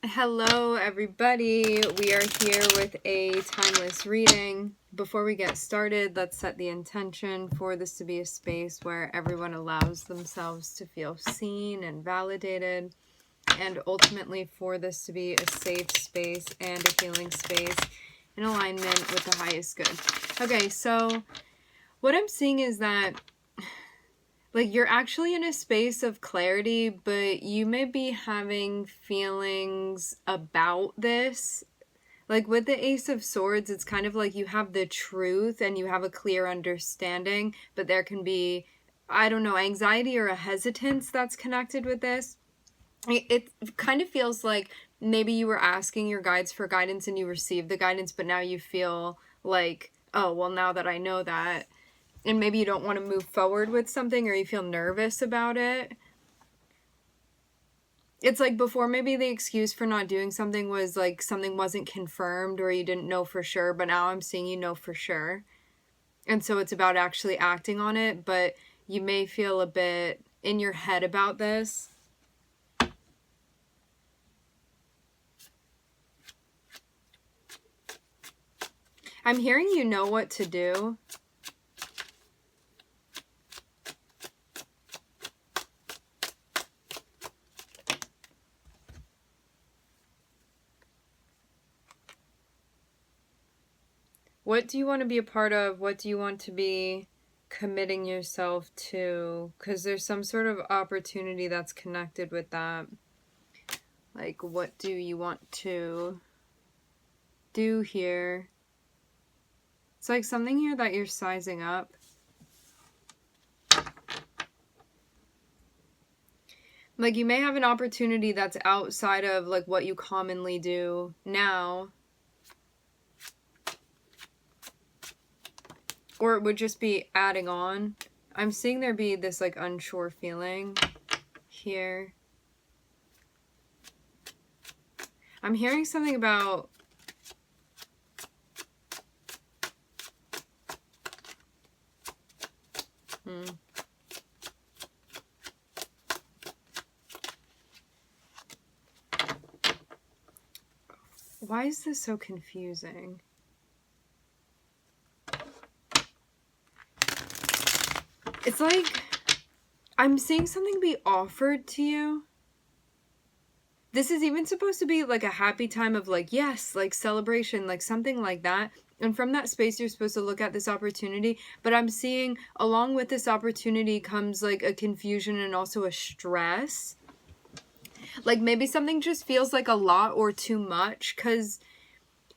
Hello everybody, we are here with a timeless reading. Before we get started, let's set the intention for this to be a space where everyone allows themselves to feel seen and validated, and ultimately for this to be a safe space and a healing space in alignment with the highest good. Okay, so what I'm seeing is that you're actually in a space of clarity, but you may be having feelings about this. Like with the Ace of Swords, it's kind of like you have the truth and you have a clear understanding, but there can be, I don't know, anxiety or a hesitance that's connected with this. It kind of feels like maybe you were asking your guides for guidance and you received the guidance, but now you feel like, oh, well, now that I know that, and maybe you don't want to move forward with something or you feel nervous about it. It's like before, maybe the excuse for not doing something was like something wasn't confirmed or you didn't know for sure, but now I'm seeing you know for sure. And so it's about actually acting on it, but you may feel a bit in your head about this. I'm hearing you know what to do. What do you want to be a part of? What do you want to be committing yourself to? Because there's some sort of opportunity that's connected with that. Like, what do you want to do here? It's like something here that you're sizing up. Like, you may have an opportunity that's outside of, like, what you commonly do now. Or it would just be adding on. I'm seeing there be this, like, unsure feeling here. I'm hearing something about... Why is this so confusing? It's like I'm seeing something be offered to you. This is even supposed to be like a happy time of like, yes, like celebration, like something like that. And from that space, you're supposed to look at this opportunity. But I'm seeing along with this opportunity comes like a confusion and also a stress. Like maybe something just feels like a lot or too much, because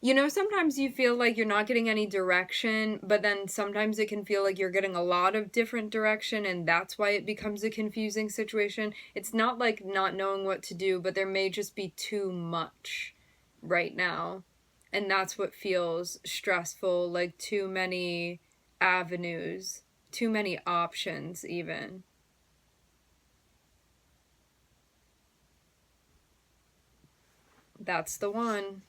you know, sometimes you feel like you're not getting any direction, but then sometimes it can feel like you're getting a lot of different direction, and that's why it becomes a confusing situation. It's not like not knowing what to do, but there may just be too much right now. And that's what feels stressful, like too many avenues, too many options even. That's the one.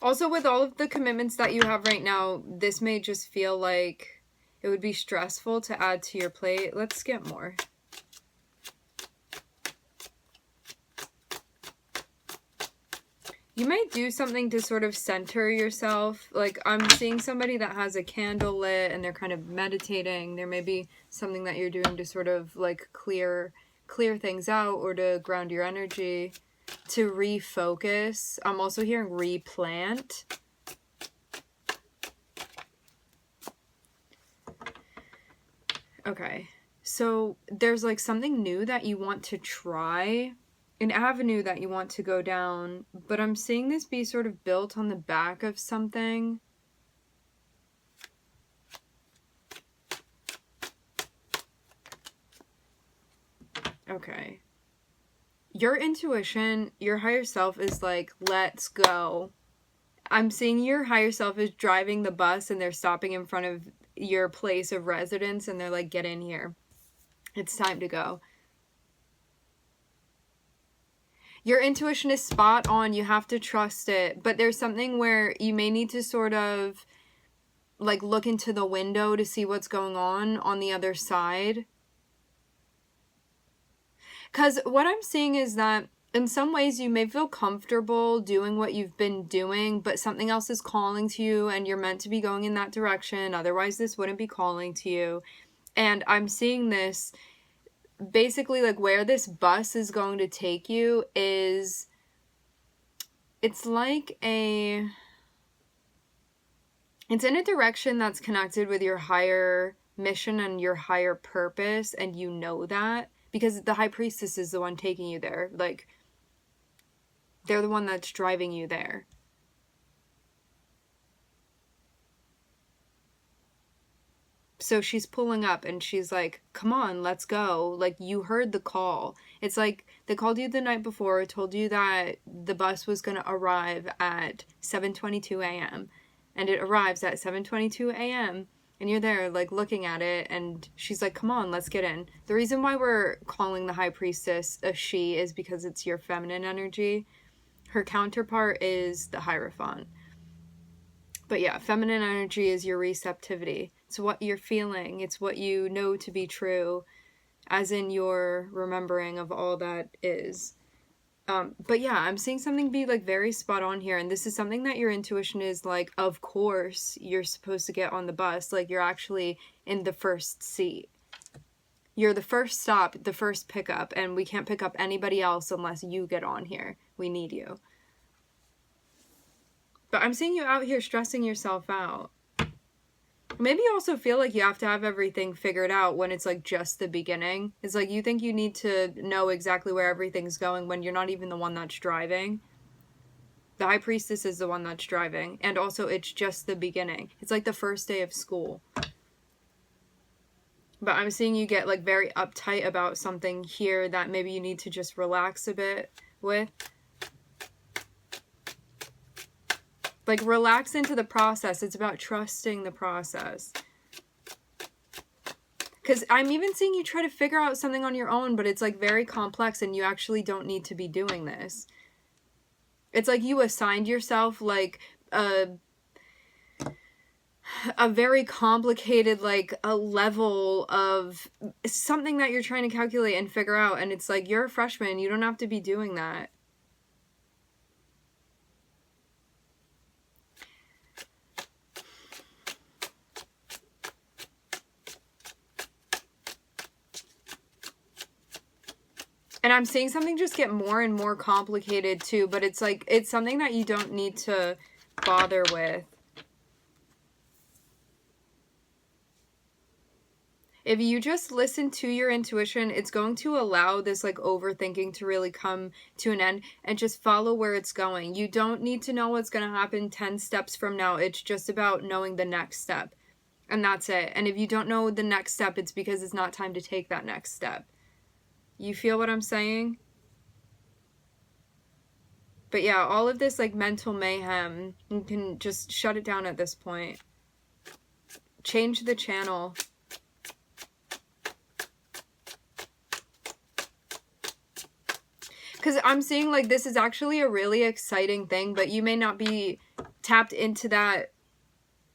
Also, with all of the commitments that you have right now, this may just feel like it would be stressful to add to your plate. Let's get more. You might do something to sort of center yourself. Like, I'm seeing somebody that has a candle lit and they're kind of meditating. There may be something that you're doing to sort of, like, clear things out or to ground your energy, to refocus. I'm also hearing replant. Okay, so there's like something new that you want to try, an avenue that you want to go down, but I'm seeing this be sort of built on the back of something. Okay. Your intuition, your higher self is like, let's go. I'm seeing your higher self is driving the bus and they're stopping in front of your place of residence and they're like, get in here. It's time to go. Your intuition is spot on. You have to trust it. But there's something where you may need to sort of like look into the window to see what's going on the other side. Because what I'm seeing is that in some ways you may feel comfortable doing what you've been doing, but something else is calling to you and you're meant to be going in that direction. Otherwise, this wouldn't be calling to you. And I'm seeing this basically, like, where this bus is going to take you is, it's like it's in a direction that's connected with your higher mission and your higher purpose, and you know that because the high priestess is the one taking you there. Like, they're the one that's driving you there. So she's pulling up and she's like, come on, let's go. Like, you heard the call. It's like they called you the night before, told you that the bus was going to arrive at 7:22 a.m. And it arrives at 7:22 a.m. And you're there, like, looking at it. And she's like, come on, let's get in. The reason why we're calling the high priestess a she is because it's your feminine energy. Her counterpart is the Hierophant. But yeah, feminine energy is your receptivity. It's what you're feeling. It's what you know to be true, as in your remembering of all that is. But yeah, I'm seeing something be like very spot on here. And this is something that your intuition is like, of course, you're supposed to get on the bus. Like, you're actually in the first seat. You're the first stop, the first pickup. And we can't pick up anybody else unless you get on here. We need you. But I'm seeing you out here stressing yourself out. Maybe you also feel like you have to have everything figured out when it's like just the beginning. It's like you think you need to know exactly where everything's going when you're not even the one that's driving. The high priestess is the one that's driving. And also it's just the beginning. It's like the first day of school. But I'm seeing you get like very uptight about something here that maybe you need to just relax a bit with. Like, relax into the process. It's about trusting the process. Because I'm even seeing you try to figure out something on your own, but it's like very complex and you actually don't need to be doing this. It's like you assigned yourself like a very complicated, like a level of something that you're trying to calculate and figure out. And it's like, you're a freshman. You don't have to be doing that. And I'm seeing something just get more and more complicated too, but it's like, it's something that you don't need to bother with. If you just listen to your intuition, it's going to allow this like overthinking to really come to an end and just follow where it's going. You don't need to know what's going to happen 10 steps from now. It's just about knowing the next step. And that's it. And if you don't know the next step, it's because it's not time to take that next step. You feel what I'm saying? But yeah, all of this like mental mayhem, you can just shut it down at this point. Change the channel. Because I'm seeing like this is actually a really exciting thing, but you may not be tapped into that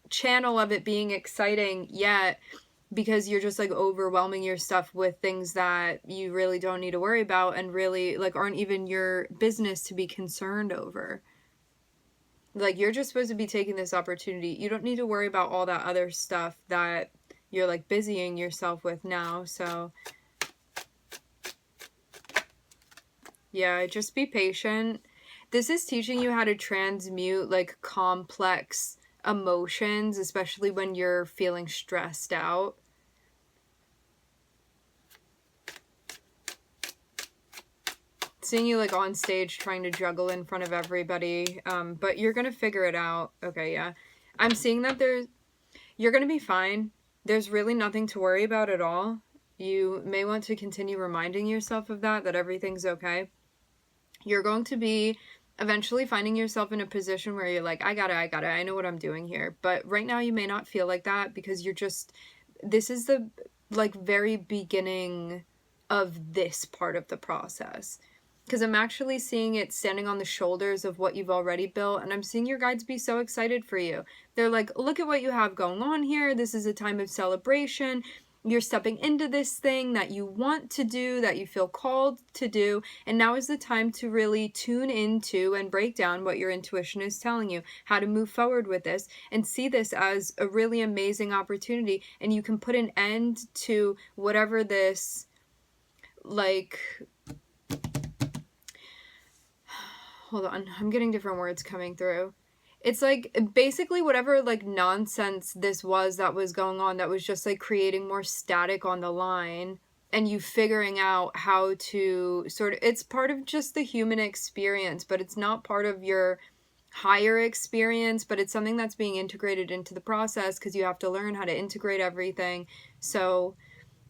channel of it being exciting yet, because you're just like overwhelming your stuff with things that you really don't need to worry about and really like aren't even your business to be concerned over. Like, you're just supposed to be taking this opportunity. You don't need to worry about all that other stuff that you're like busying yourself with now. So yeah, just be patient. This is teaching you how to transmute like complex emotions, especially when you're feeling stressed out. Seeing you like on stage trying to juggle in front of everybody, but you're gonna figure it out. Okay, yeah. I'm seeing that you're gonna be fine. There's really nothing to worry about at all. You may want to continue reminding yourself of that everything's okay. You're going to be eventually finding yourself in a position where you're like, I got it, I know what I'm doing here. But right now you may not feel like that because you're just, this is the like very beginning of this part of the process. because I'm actually seeing it standing on the shoulders of what you've already built, and I'm seeing your guides be so excited for you. They're like, look at what you have going on here. This is a time of celebration. You're stepping into this thing that you want to do, that you feel called to do, and now is the time to really tune into and break down what your intuition is telling you, how to move forward with this, and see this as a really amazing opportunity, and you can put an end to whatever this, like, hold on, I'm getting different words coming through. It's like basically whatever like nonsense this was that was going on, that was just like creating more static on the line, and you figuring out how to sort of, it's part of just the human experience, but it's not part of your higher experience, but it's something that's being integrated into the process because you have to learn how to integrate everything. So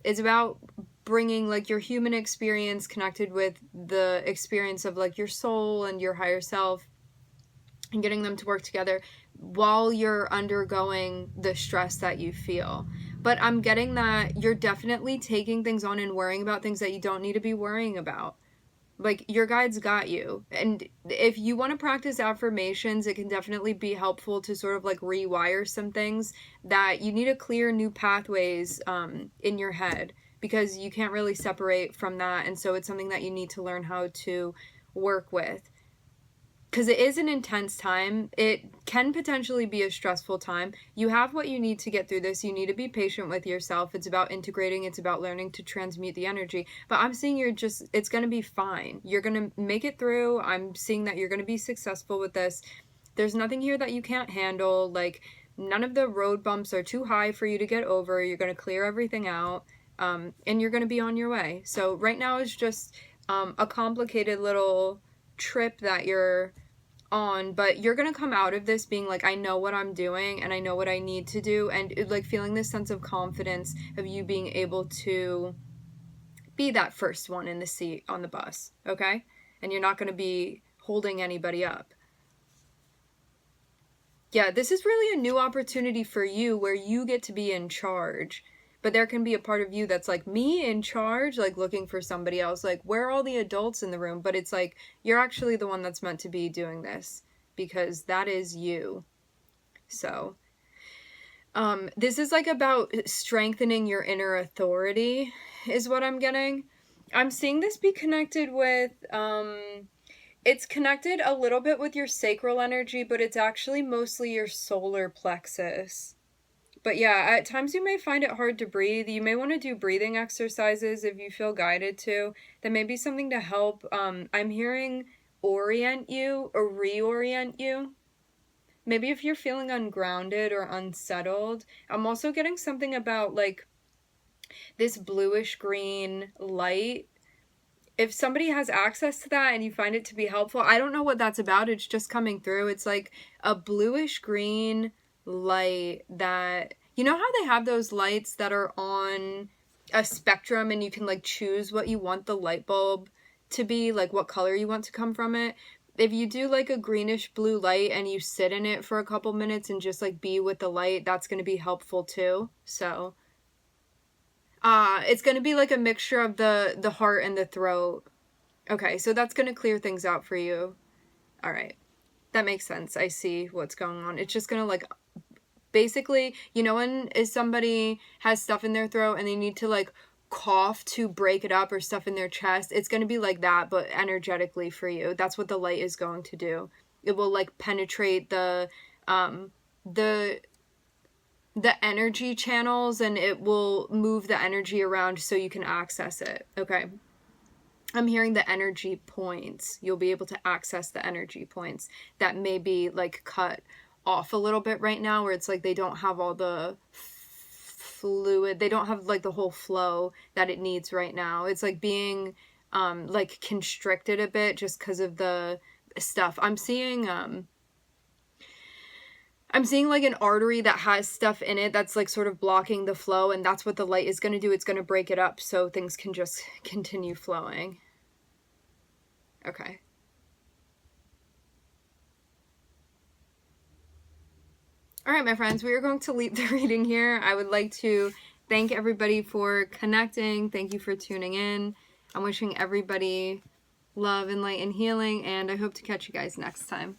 it's about bringing like your human experience connected with the experience of like your soul and your higher self, and getting them to work together while you're undergoing the stress that you feel. But I'm getting that you're definitely taking things on and worrying about things that you don't need to be worrying about. Like, your guides got you. And if you want to practice affirmations, it can definitely be helpful to sort of like rewire some things that you need to clear new pathways in your head, because you can't really separate from that. And so it's something that you need to learn how to work with. Because it is an intense time. It can potentially be a stressful time. You have what you need to get through this. You need to be patient with yourself. It's about integrating. It's about learning to transmute the energy. But I'm seeing it's going to be fine. You're going to make it through. I'm seeing that you're going to be successful with this. There's nothing here that you can't handle. Like, none of the road bumps are too high for you to get over. You're going to clear everything out. And you're going to be on your way. So right now is just a complicated little trip that you're on, but you're gonna come out of this being like, I know what I'm doing and I know what I need to do, and like feeling this sense of confidence of you being able to be that first one in the seat on the bus, okay? And you're not gonna be holding anybody up. Yeah, this is really a new opportunity for you where you get to be in charge. But there can be a part of you that's like, me in charge, like looking for somebody else, like, where are all the adults in the room? But it's like, you're actually the one that's meant to be doing this, because that is you. So this is like about strengthening your inner authority is what I'm getting. I'm seeing this be connected with it's connected a little bit with your sacral energy, but it's actually mostly your solar plexus. But yeah, at times you may find it hard to breathe. You may want to do breathing exercises if you feel guided to. That may be something to help. I'm hearing orient you or reorient you. Maybe if you're feeling ungrounded or unsettled. I'm also getting something about like this bluish green light. If somebody has access to that and you find it to be helpful, I don't know what that's about. It's just coming through. It's like a bluish green light that, you know how they have those lights that are on a spectrum and you can like choose what you want the light bulb to be, like what color you want to come from it. If you do like a greenish blue light and you sit in it for a couple minutes and just like be with the light, that's going to be helpful too. So it's going to be like a mixture of the heart and the throat. Okay, so that's going to clear things out for you. All right. That makes sense. I see what's going on. It's just going to like, basically, you know, when somebody has stuff in their throat and they need to like cough to break it up, or stuff in their chest, it's going to be like that, but energetically for you. That's what the light is going to do. It will like penetrate the energy channels, and it will move the energy around so you can access it. Okay. I'm hearing the energy points. You'll be able to access the energy points that may be like cut off a little bit right now, where it's like they don't have all the fluid, they don't have like the whole flow that it needs right now. It's like being like constricted a bit just because of the stuff. I'm seeing like an artery that has stuff in it that's like sort of blocking the flow, and that's what the light is going to do. It's going to break it up so things can just continue flowing. Okay. All right, my friends, we are going to leave the reading here. I would like to thank everybody for connecting. Thank you for tuning in. I'm wishing everybody love, and light, and healing, and I hope to catch you guys next time.